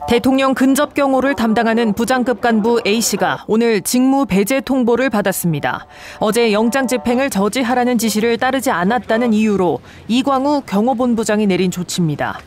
대통령 근접 경호를 담당하는 부장급 간부 A씨가 오늘 직무 배제 통보를 받았습니다. 어제 영장 집행을 저지하라는 지시를 따르지 않았다는 이유로 이광우 경호본부장이 내린 조치입니다.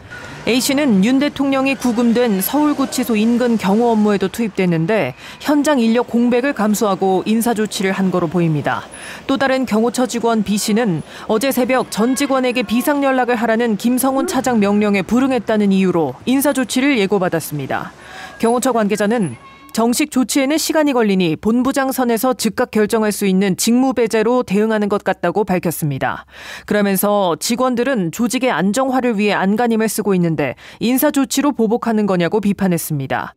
A씨는 윤 대통령이 구금된 서울구치소 인근 경호 업무에도 투입됐는데 현장 인력 공백을 감수하고 인사조치를 한 거로 보입니다. 또 다른 경호처 직원 B씨는 어제 새벽 전 직원에게 비상연락을 하라는 김성훈 차장 명령에 불응했다는 이유로 인사조치를 예고받았습니다. 경호처 관계자는 정식 조치에는 시간이 걸리니 본부장 선에서 즉각 결정할 수 있는 직무 배제로 대응하는 것 같다고 밝혔습니다. 그러면서 직원들은 조직의 안정화를 위해 안간힘을 쓰고 있는데 인사조치로 보복하는 거냐고 비판했습니다.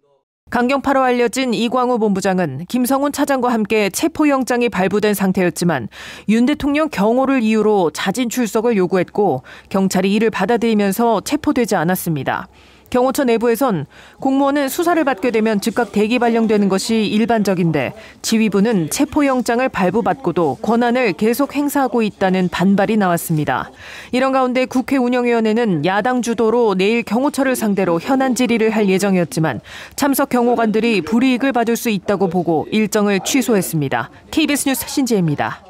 강경파로 알려진 이광우 본부장은 김성훈 차장과 함께 체포영장이 발부된 상태였지만 윤 대통령 경호를 이유로 자진 출석을 요구했고 경찰이 이를 받아들이면서 체포되지 않았습니다. 경호처 내부에선 공무원은 수사를 받게 되면 즉각 대기 발령되는 것이 일반적인데 지휘부는 체포영장을 발부받고도 권한을 계속 행사하고 있다는 반발이 나왔습니다. 이런 가운데 국회 운영위원회는 야당 주도로 내일 경호처를 상대로 현안 질의를 할 예정이었지만 참석 경호관들이 불이익을 받을 수 있다고 보고 일정을 취소했습니다. KBS 뉴스 신지혜입니다.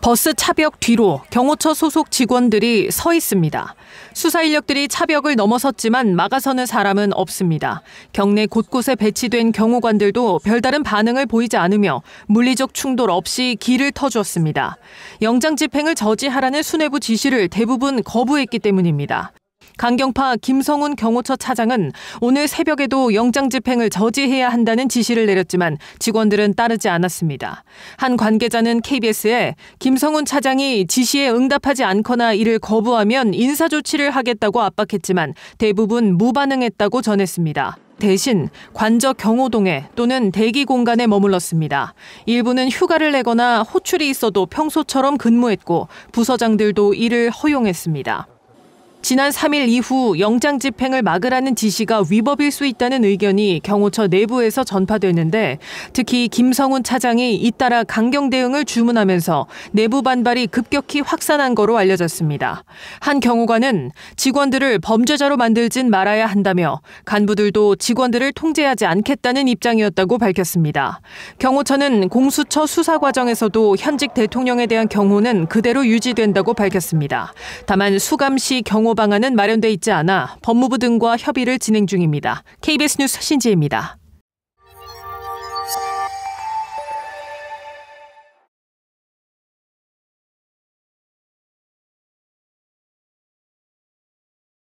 버스 차벽 뒤로 경호처 소속 직원들이 서 있습니다. 수사 인력들이 차벽을 넘어섰지만 막아서는 사람은 없습니다. 경내 곳곳에 배치된 경호관들도 별다른 반응을 보이지 않으며 물리적 충돌 없이 길을 터주었습니다. 영장 집행을 저지하라는 수뇌부 지시를 대부분 거부했기 때문입니다. 강경파 김성훈 경호처 차장은 오늘 새벽에도 영장 집행을 저지해야 한다는 지시를 내렸지만 직원들은 따르지 않았습니다. 한 관계자는 KBS에 김성훈 차장이 지시에 응답하지 않거나 이를 거부하면 인사조치를 하겠다고 압박했지만 대부분 무반응했다고 전했습니다. 대신 관저 경호동에 또는 대기 공간에 머물렀습니다. 일부는 휴가를 내거나 호출이 있어도 평소처럼 근무했고 부서장들도 이를 허용했습니다. 지난 3일 이후 영장 집행을 막으라는 지시가 위법일 수 있다는 의견이 경호처 내부에서 전파됐는데 특히 김성훈 차장이 잇따라 강경 대응을 주문하면서 내부 반발이 급격히 확산한 거로 알려졌습니다. 한 경호관은 직원들을 범죄자로 만들진 말아야 한다며 간부들도 직원들을 통제하지 않겠다는 입장이었다고 밝혔습니다. 경호처는 공수처 수사 과정에서도 현직 대통령에 대한 경호는 그대로 유지된다고 밝혔습니다. 다만 수감시 경호 방안은 마련돼 있지 않아 법무부 등과 협의를 진행 중입니다. KBS 뉴스 신지혜입니다.